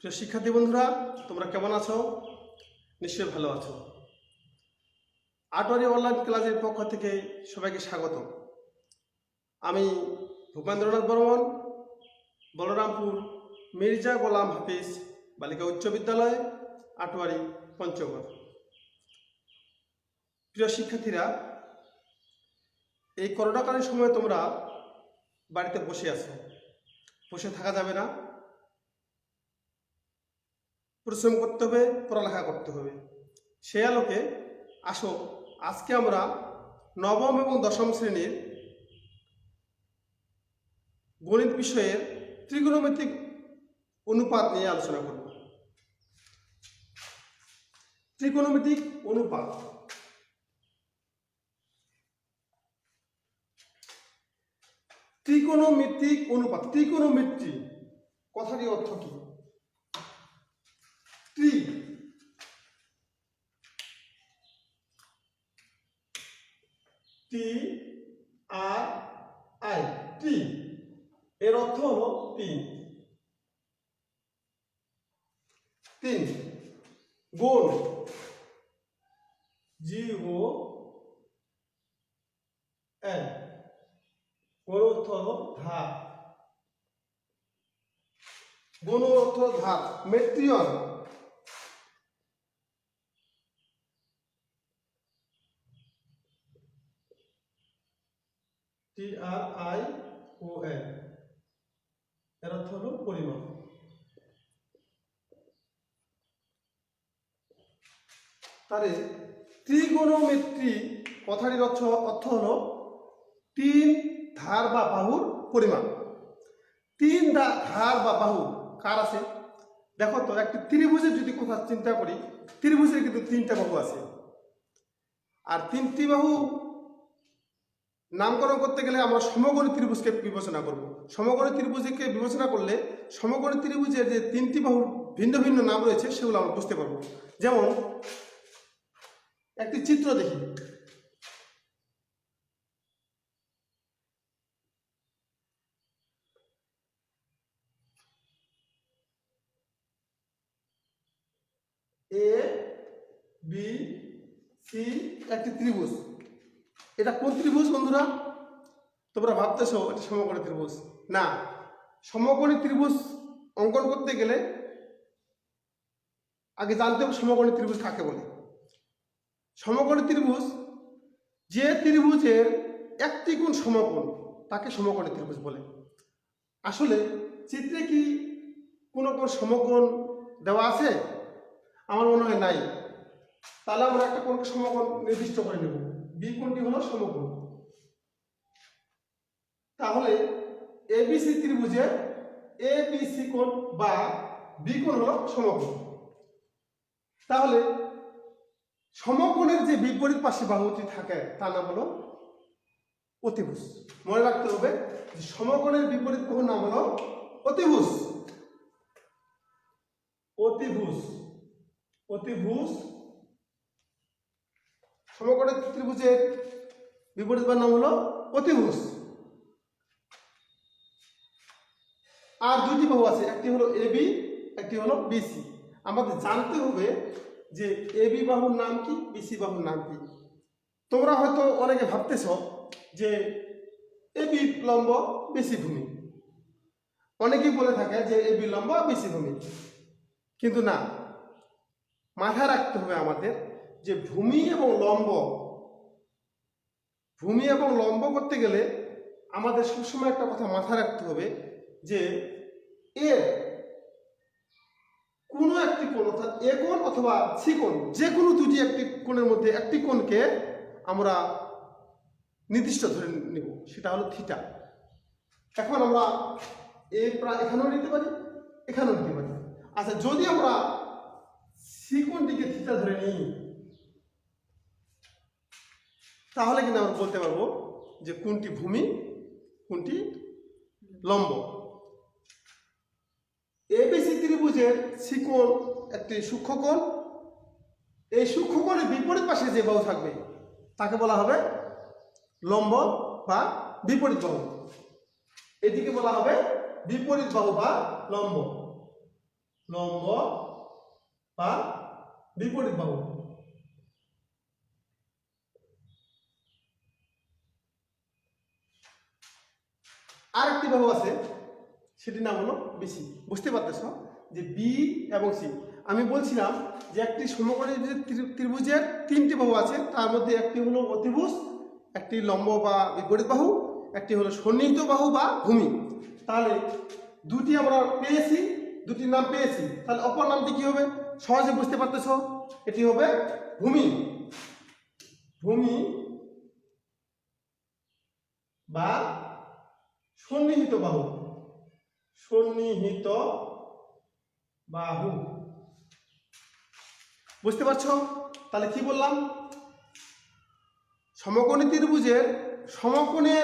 প্রিয় শিক্ষার্থী বন্ধুরা, তোমরা কেমন আছো? নিশ্চয়ই ভালো আছো। আটোয়ারি অনলাইন ক্লাসের পক্ষ থেকে সবাইকে স্বাগত। আমি ভূপেন্দ্রনাথ বর্মন, বলরামপুর মির্জা গোলাম হাফিজ বালিকা উচ্চ বিদ্যালয়, আটোয়ারি, পঞ্চগড়। প্রিয় শিক্ষার্থীরা, এই করোনাকালীন সময়ে তোমরা বাড়িতে বসে আছো, বসে থাকা যাবে না, পরিশ্রম করতে হবে, পড়ালেখা করতে হবে। সে আলোকে আসো আজকে আমরা নবম এবং দশম শ্রেণীর গণিত বিষয়ের ত্রিকোণমিতিক অনুপাত নিয়ে আলোচনা করব। ত্রিকোণমিতিক অনুপাত। ত্রিকোণমিতিক অনুপাত, ত্রিকোণমিতি কথাটি অর্থ কি? ত্রি টি আর আই, ত্রি এর অর্থ হলো তিন। তিন গুণ জিও এন, গুণ অর্থ হলো ধার, গুণ অর্থ ধার। মেট্রিয়ন TRION, এর অর্থ হলো পরিমাপ। তাহলে ত্রিগোণমিতি কথাটির অর্থ হলো তিন ধার বা বাহুর পরিমাপ। তিন ধার বা বাহু কার আছে? দেখো তো, একটি ত্রিভুজের যদি কথা চিন্তা করি, ত্রিভুজের কিন্তু তিনটা বাহু আছে। আর তিনটি বাহু নামকরণ করতে গেলে আমরা সমকোণী ত্রিভুজকে বিবেচনা করব। সমকোণী ত্রিভুজকে বিবেচনা করলে সমকোণী ত্রিভুজের যে তিনটি বাহুর ভিন্ন ভিন্ন নাম রয়েছে সেগুলো আমরা বুঝতে পারবো। যেমন একটি চিত্র দেখি। এ বি সি একটি ত্রিভুজ। এটা কোন ত্রিভুজ বন্ধুরা? তোমরা ভাবতেছো এটা সমকোণী ত্রিভুজ। না, সমকোণী ত্রিভুজ অঙ্কন করতে গেলে আগে জানতে হবে সমকোণী ত্রিভুজ কাকে বলে। সমকোণী ত্রিভুজ যে ত্রিভুজের একটি কোণ সমকোণ তাকে সমকোণী ত্রিভুজ বলে। আসলে চিত্রে কি কোনো কোণ সমকোণ দেওয়া আছে? আমার মনে হয় নাই। তাহলে আমরা একটা কোণকে সমকোণ নির্দিষ্ট করে নেব। বি কোণটি হলো সমকোণ। তাহলে এবিসি ত্রিভুজের এবিসি কোণ বা বি কোণ হলো সমকোণ। তাহলে সমকোণের যে বিপরীত পাশে বাহুটি থাকে তার নাম হলো অতিভুজ। মনে রাখতে হবে যে সমকোণের বিপরীত বাহুর নাম হলো অতিভুজ। অতিভুজ, অতিভুজ। সমকোণের ত্রিভুজের বিপরীত বাহুর নাম হলো অতিভুজ। আর দুটি বাহু আছে, একটি হলো এবি, একটি হলো বিসি। আমাদের জানতে হবে যে এবি বাহুর নাম কি, বিসি বাহুর নাম কি। তোমরা হয়তো অনেকে ভাবতেছ যে এবি লম্ব বিসি ভূমি, অনেকেই বলে থাকে যে এবি লম্ব বিসি ভূমি। কিন্তু না, মাথায় রাখতে হবে আমাদের যে ভূমি এবং লম্ব করতে গেলে আমাদের সবসময় একটা কথা মাথায় রাখতে হবে যে এর কোনো একটি কোণ, অর্থাৎ এ কোণ অথবা সি কোণ, যে কোনো দুটি একটি কোণের মধ্যে একটি কোণকে আমরা নির্দিষ্ট ধরে নেব, সেটা হলো থিটা। এখন আমরা এখানেও নিতে পারি, এখানেও নিতে পারি। আচ্ছা, যদি আমরা সি কোণটিকে থিটা ধরে নিই তাহলে কিন্তু আমরা বলতে পারবো যে কোনটি ভূমি, কোনটি লম্ব। এবিসি ত্রিভুজের সি কোণ একটি সূক্ষ্মকোণ। এই সূক্ষ্মকোণের বিপরীত পাশে যে বাহু থাকবে তাকে বলা হবে লম্ব বা বিপরীত বাহু। এটিকে বলা হবে বিপরীত বাহু বা লম্ব। লম্ব বা বিপরীত বাহু। আরেকটি বাহু আছে, সেটির নাম হলো বিসি। বুঝতে পারতেছ যে বি এবং সি, আমি বলছিলাম যে একটি সমকোণী ত্রিভুজের তিনটি বাহু আছে, তার মধ্যে একটি হলো অতিভুজ, একটি লম্ব বা বিপরীত বাহু, একটি হলো সন্নিহিত বাহু বা ভূমি। তাহলে দুটি আমরা পেয়েছি, দুটির নাম পেয়েছি, তাহলে অপর নামটি কি হবে? সহজে বুঝতে পারতেছ, এটি হবে ভূমি। ভূমি বা সন্নিহিত বাহু। সন্নিহিত বাহু। বুঝতে পারছো? তাহলে কি বললাম? সমকোণী ত্রিভুজের সমকোণী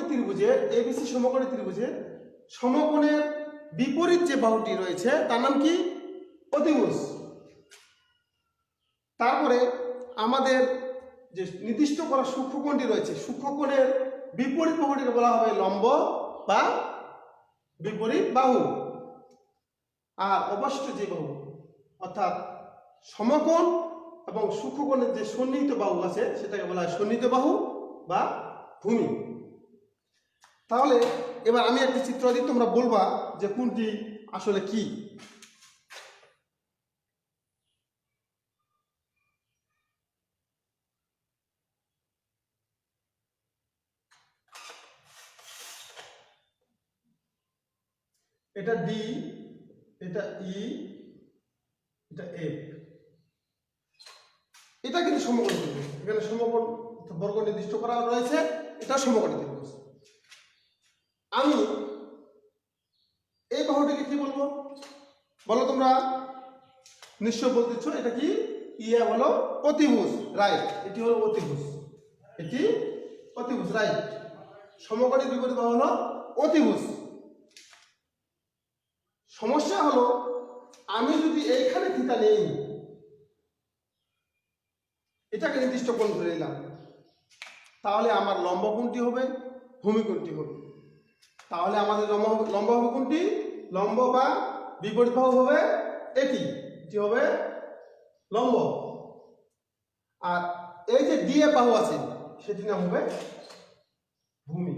ত্রিভুজের এবিসি সমকোণী ত্রিভুজের সমকোণের বিপরীত যে বাহুটি রয়েছে তার নাম কি? অতিভুজ। তারপরে আমাদের যে নির্দিষ্ট করা সূক্ষ্মকোণটি রয়েছে, সূক্ষ্মকোণের বিপরীত বাহুটিকে বলা হবে লম্ব বা বিপরীত বাহু। আর অবশিষ্ট যে বাহু অর্থাৎ সমকোণ এবং সূক্ষ্মকোণের যে সন্নিহিত বাহু আছে সেটাকে বলা হয় সন্নিহিত বাহু বা ভূমি। তাহলে এবার আমি একটি চিত্র দিই, তোমরা বলবা যে কোনটি আসলে কি। এটা ডি, এটা ই, এটা এফ। এটা কিন্তু সমকোণী ত্রিভুজ। এখানে সমকোণ বর্গ নির্দিষ্ট করা রয়েছে, এটা সমকোণী ত্রিভুজ। আমি এই বাহুটিকে কি বলবো বলো তোমরা? নিশ্চয় বলতেছ এটা কি? ইয়া হলো অতিভুজ, রাইট। এটি হলো অতিভুজ, এটি অতিভুজ, রাইট। সমকোণী বিপরীত বাহু হলো অতিভুজ। সমস্যা হলো আমি যদি এইখানে থিতা নেই, এটাকে নির্দিষ্ট কোণ ধরে নিলাম, তাহলে আমার লম্ব কোণটি হবে, ভূমি কোণটি হবে। তাহলে আমাদের লম্ব হবে কোনটি? লম্ব বা বিপরীত বাহু হবে এটি হবে লম্ব। আর এই যে ডিএ বাহু আছে সেটির নাম হবে ভূমি।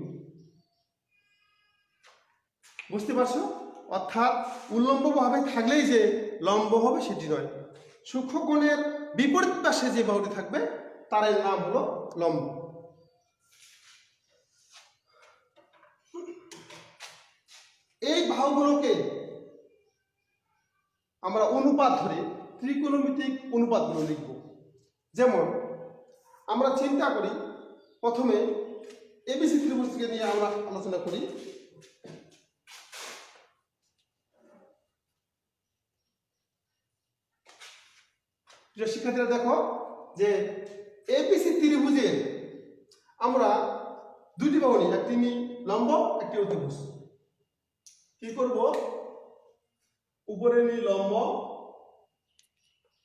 বুঝতে পারছো? অর্থাৎ উল্লম্ব ভাবে থাকলেই যে লম্ব হবে সেটি নয়, সূক্ষ্মকোণের বিপরীত পাশে যে বাহুটি থাকবে তার নাম হলো লম্ব। এই বাহুগুলোকে আমরা অনুপাত ধরে ত্রিকোণমিতিক অনুপাতগুলো লিখব। যেমন আমরা চিন্তা করি, প্রথমে এবিসি ত্রিভুজকে নিয়ে আমরা আলোচনা করি। প্রিয় শিক্ষার্থীরা দেখো যে এবিসি ত্রিভুজের আমরা দুটি বাহু নিই, একটি লম্ব, একটি অতিভুজ। কি করব? উপরে নিই লম্ব,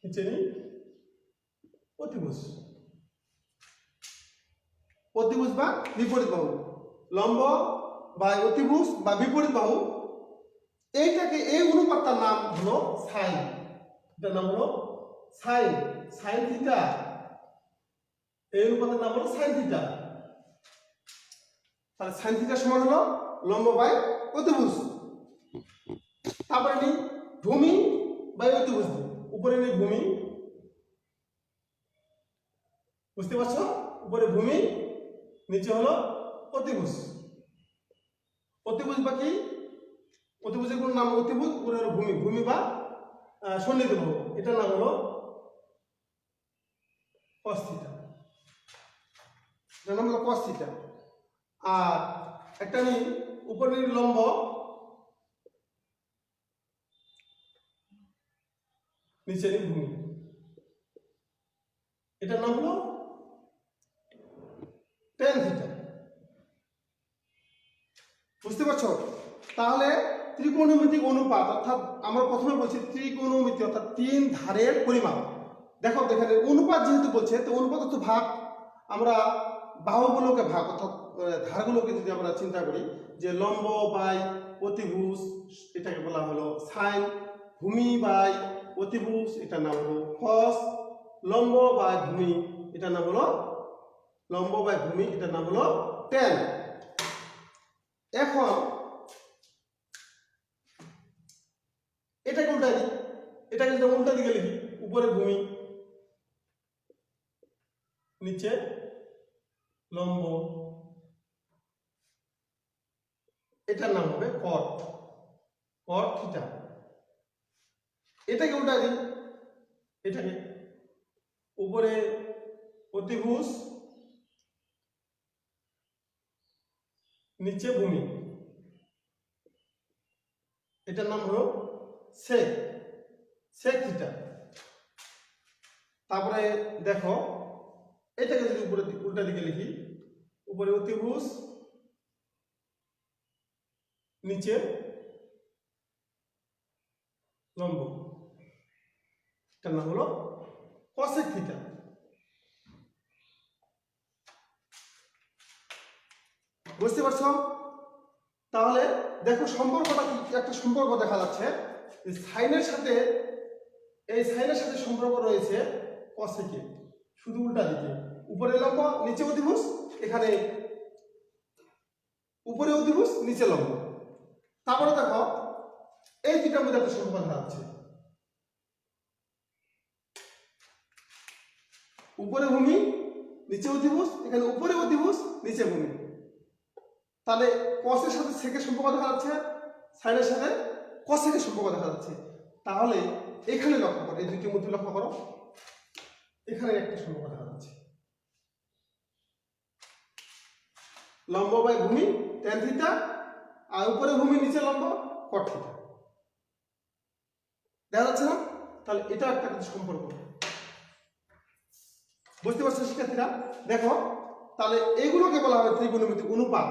নিচে নিই অতিভুজ। অতিভুজ বা বিপরীত বাহু, লম্ব বা অতিভুজ বা বিপরীত বাহু, এইটাকে এই অনুপাতটার নাম হলো সাইন। এটার নাম হলো সাইন, সাইন থিটা। এই অনুপাতের নাম হলো সাইন থিটা। তাহলে সাইন থিটা সমান হলো লম্ব বাই অতিভুজ। তারপরে নিই ভূমি বাই অতিভুজ, উপরে নিই ভূমি। বুঝতে পারছো? উপরে ভূমি, নিচে হলো অতিভুজ। অতিভুজ বা কি? অতিভুজের কোন নাম? অতিভুজ, উপরে হলো ভূমি, ভূমি বা সন্নিহিত বাহু, এটার নাম হলো cos থিটা। এটার নাম হলো cos থিটা। আর একটা নিই উপরে লম্ব, নিচে নিই ভূমি, এটার নাম হলো tan থিটা। বুঝতে পারছো? তাহলে ত্রিকোণমিতিক অনুপাত অর্থাৎ আমরা প্রথমে বলছি ত্রিকোণমিতি অর্থাৎ তিন ধারের পরিমাপ। দেখো এখানে অনুপাত যেহেতু বলছে, তো অনুপাত তো ভাগ, আমরা বাহুগুলোকে ভাগ অর্থাৎ ধারগুলোকে যদি আমরা চিন্তা করি যে লম্ব বাই অতিভুজ, এটাকে বলা হলো সাইন। ভূমি বাই অতিভুজ, এটার নাম হলো কস। লম্ব বাই ভূমি, এটার নাম হলো লম্ব বাই ভূমি, এটার নাম হলো ট্যান। এখন এটাকে উল্টা দিই, এটাকে যদি উল্টা দিকে লিখি, উপরে ভূমি নিচে লম্ব, এটার নাম হবে কট, কট থিটা। এটাকে উল্টা দিই, এটাকে উপরে অতিভুজ নিচে ভূমি, এটার নাম হলো সেক, সেক থিটা। তারপরে দেখো এটাকে যদি উপরে উল্টা দিকে লিখি, উপরে অতিভুজ নিচে লম্ব, এটার নাম হলো কসেক থিটা। বুঝতে পারছো? তাহলে দেখো সম্পর্কটা কি, একটা সম্পর্ক দেখা যাচ্ছে সাইনের সাথে, এই সাইনের সাথে সম্পর্ক রয়েছে কসেকে, শুধু উল্টা দিকে, উপরে লম্ব নিচে অতিভুজ, এখানে উপরে অতিভুজ নিচে লম্ব। তারপরে দেখো এই দুটার মধ্যে একটা সম্পর্ক দেখা যাচ্ছে, উপরে ভূমি নিচে অতিভুজ, এখানে উপরে অতিভুজ নিচে ভূমি। তাহলে কসের সাথে সেকের সম্পর্ক দেখা যাচ্ছে, সাইনের সাথে কসেকের সম্পর্ক দেখা যাচ্ছে। তাহলে এখানে লক্ষ্য করো, এই দুইটির মধ্যে লক্ষ্য করো, এখানে একটা সম্পর্ক দেখা যাচ্ছে, লম্ব বাই ভূমি ট্যান থিটা, আর উপরে ভূমি নিচে লম্ব কট থিটা। দেখা যাচ্ছে না? তাহলে এটা একটা সম্পর্ক। বুঝতে পারছো শিক্ষার্থীরা? দেখো তাহলে এগুলোকে বলা হয় ত্রিকোণমিতিক অনুপাত।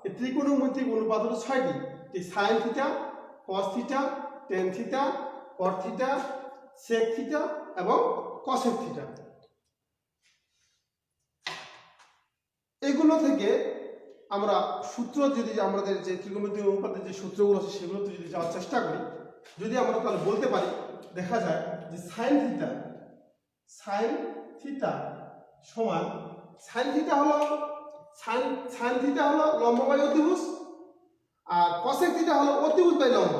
এই ত্রিকোণমিতিক অনুপাত হলো 6টি, এই sine theta, cos theta, tan theta, cot theta, sec theta এবং কসেক থিটা। এগুলো থেকে আমরা সূত্র, যদি আমাদের যে ত্রিকোণমিতিক অনুপাতের যে সূত্রগুলো আছে সেগুলোতে যদি যাওয়ার চেষ্টা করি, যদি আমরা তাহলে বলতে পারি, দেখা যায় যে সাইন থিটা সমান, সাইন থিটা হলো সাইন থিটা হলো লম্ব বাই অতিভুজ, আর কসেক থিটা হলো অতিভুজ বাই লম্ব।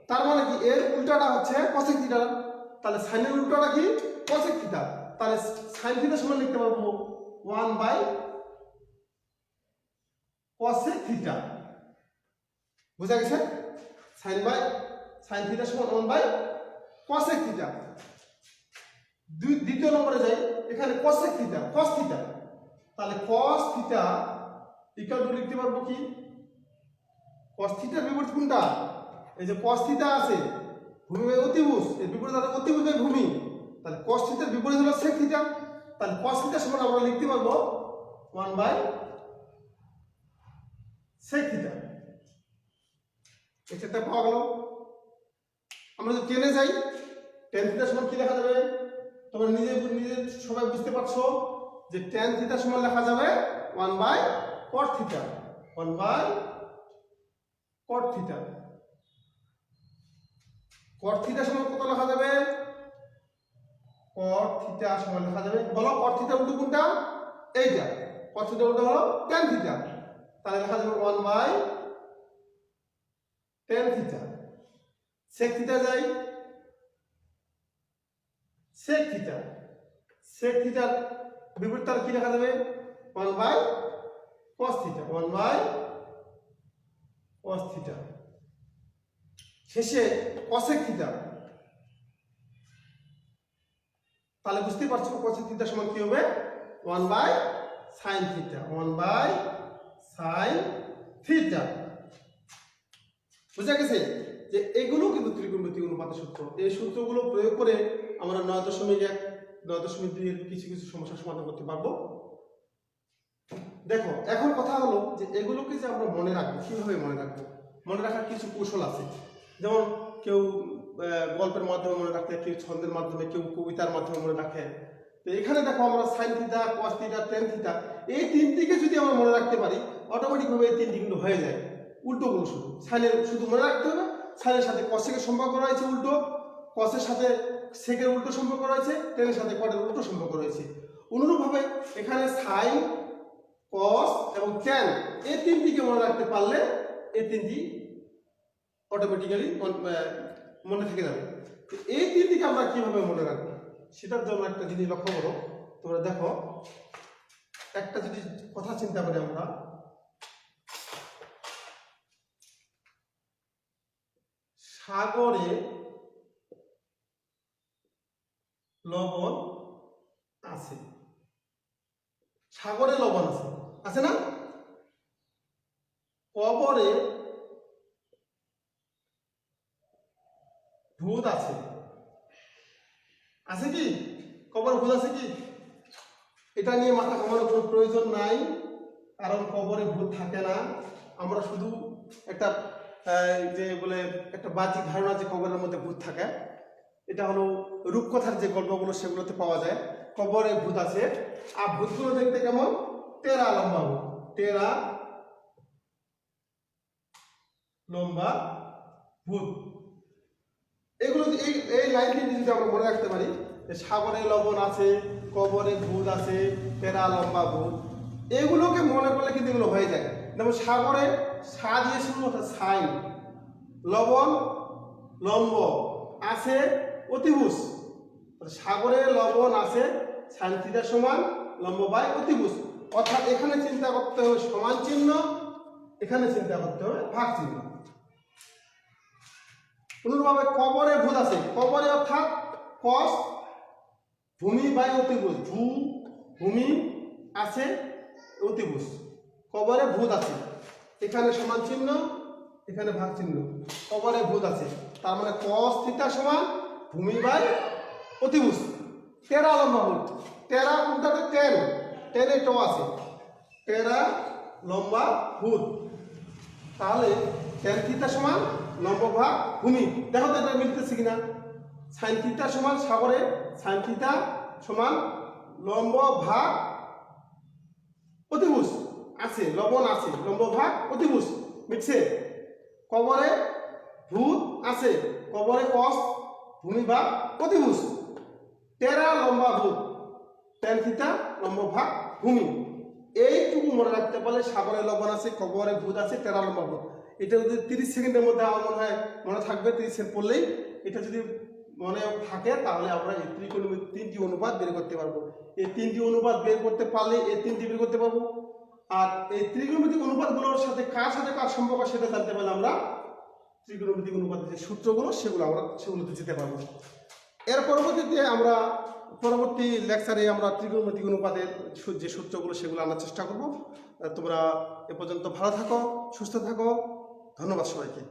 তার মানে কি এর উল্টাটা হচ্ছে কসেক থিটা, তাহলে সাইনের উল্টাটা কি কসেক থিটা। তাহলে সাইন থিটা সমান লিখতে পারবো 1 বাই কসেক থিটা। বুঝা গেছে? সাইন থিটা সমান 1 বাই কসেক থিটা। দ্বিতীয় নম্বরে যাই, এখানে কসেক থিটা, কস থিটা, তাহলে কস থিটা ইকুয়াল টু লিখতে পারবো কি, কস থিটার বিপরীত কোনটা? এই যে কস থিটা আছে, ভূমি বাই অতিভুজ, এর বিপরীত আছে অতিভুজ বাই ভূমি, তাহলে কস থিটার বিপরীত হলো সেক থিটা। তাহলে কস থিটা সমান আমরা লিখতে পারবো 1 বাই সেক থিটা। এটা পাওয়া গেল। আমরা যদি টেনে যাই, ট্যান থিটা সমান কি লেখা যাবে? তোমরা নিজে সবাই বুঝতে পারছো যে ট্যান থিটা সমান লেখা যাবে 1 by cot theta, 1 by cot theta. Cot theta সমান কত লেখা যাবে? কট থিটা সমান লেখা যাবে, বলো কট থিটা উল্টো কোনটা? এইটা। কট থিটা উল্টো হলো ট্যান থিটা, তাহলে লেখা যাবে 1 by tan theta. Sec theta যাই, সেক থিটার বিপরীত তার কি লেখা যাবে? 1 by cos theta, 1 by cos theta. শেষে কসেক থিটা, তাহলে বুঝতে পারছো কসেক থিটা সমান কি হবে? 1 by sine theta, 1 by sine theta. বুঝা গেছে যে এগুলো কিন্তু ত্রিকোণমিতিক অনুপাতের সূত্র। এই সূত্রগুলো প্রয়োগ করে আমরা 9.1, 9.2 এর কিছু কিছু সমস্যার সমাধান করতে পারবো। দেখো এখন কথা হলো যে এগুলোকে যে আমরা মনে রাখবো, কিভাবে মনে রাখবো? মনে রাখার কিছু কৌশল আছে, যেমন কেউ গল্পের মাধ্যমে মনে রাখে, কেউ ছন্দের মাধ্যমে, কেউ কবিতার মাধ্যমে মনে রাখে। তো এখানে দেখো আমরা sign theta, cos theta, tan theta, এই তিনটিকে যদি আমরা মনে রাখতে পারি, অটোমেটিকভাবে এই তিনটি কিন্তু হয়ে যায়। উল্টোগুলো শুধু সাইনের শুধু মনে রাখতে হবে, সাইনের সাথে কসেকের সম্পর্ক রয়েছে উল্টো, কসের সাথে সেকের উল্টো সম্পর্ক রয়েছে, টেনের সাথে কটের উল্টো সম্পর্ক রয়েছে। অনুরূপভাবে এখানে সাইন, কস এবং ট্যান এই তিনটিকে মনে রাখতে পারলে এই তিনটি অটোমেটিক্যালি মনে থেকে যাবে। এই তিনটিকে আমরা কিভাবে মনে রাখবো সেটার জন্য একটা জিনিস লক্ষ্য করো। তোমরা দেখো, একটা যদি কথা চিন্তা করি আমরা, সাগরে লবণ আছে, সাগরে লবণ আছে, আছে না? কবরে ভূত আছে, আছে কি? কবরে ভূত আছে কি? এটা নিয়ে মাথা ঘামানোর কোনো প্রয়োজন নাই, কারণ কবরে ভূত থাকে না। আমরা শুধু একটা যে বলে একটা বাহ্যিক ধারণা যে কবরের মধ্যে ভূত থাকে, এটা হলো রূপকথার যে গল্পগুলো সেগুলোতে পাওয়া যায়। কবরে ভূত আছে, আর ভূতগুলো দেখতে কেমন? টেরা লম্বা ভূত, টেরা লম্বা ভূত। এগুলো এই লাইনটি যদি আমরা মনে রাখতে পারি, সাগরে লবণ আছে, কবরে ভূত আছে, টেরা লম্বা ভূত, এগুলোকে মনে করলে কিন্তু এগুলো হয়ে যায়। যেমন সাগরে সা দিয়ে শুরু, অর্থাৎ সাইন, লবণ লম্ব, আছে অতিভুজ, সাগরে লবণ আছে, সাইন থিটা সমান লম্ব বাই অতিভুজ। অর্থাৎ এখানে চিন্তা করতে হবে সমান চিহ্ন, এখানে চিন্তা করতে হবে ভাগ চিহ্ন। অনুরূপভাবে কবরে ভূত আছে, কবরে অর্থাৎ কস ভূমি বাই অতিভুজ, ভূ ভূমি আছে অতিভুজ, কবরে ভূত আছে, এখানে সমান চিহ্ন, এখানে ভাগ চিহ্ন, কবরে ভূত আছে, তার মানে কস থিটা সমান ভূমি বাই অতিভুজ। টেরা লম্বা ভূত, টেরা কোনটাতে? টেন, টেনে ট আছে, টেরা লম্বা ভূত, তাহলে টেন থিটা সমান লম্ব ভাগ ভূমি। দেখো তো এটা মিলতেছে কিনা? সাইন থিটা সমান সাগরে সাইন থিটা সমান লম্ব ভাগ অতিভুজ, আছে লবণ আছে, লম্ব ভাগ অতিভুজ, মিটছে। কবরে ভূত আছে, কবরে কস ভূমি ভাগ অতিভুজ, টেরা লম্বা ভূত, টেন থিটা লম্ব ভাগ ভূমি। এইটুকু মনে রাখতে পারলে সাগরে লবণ আছে, কবরে ভূত আছে, টেরা লম্বা ভূত, এটা যদি 30 সেকেন্ডের মধ্যে আমার মনে হয় মনে থাকবে। 30 সেকেন্ড পড়লেই এটা যদি মনে থাকে, তাহলে আমরা এই ত্রিকোণমিতিক তিনটি অনুপাত বের করতে পারবো। এই তিনটি অনুপাত বের করতে পারলে এই তিনটি বের করতে পারবো। আর এই ত্রিকোণমিতিক অনুপাতগুলোর সাথে কার সম্পর্ক সেটা জানতে পারলে আমরা ত্রিকোণমিতিক অনুপাতের যে সূত্রগুলো সেগুলোতে যেতে পারবো। এর পরবর্তীতে আমরা পরবর্তী লেকচারে আমরা ত্রিকোণমিতিক অনুপাতের যে সূত্রগুলো সেগুলো আনার চেষ্টা করব। তোমরা এ পর্যন্ত ভালো থাকো, সুস্থ থাকো, ধন্যবাদ সবাইকে।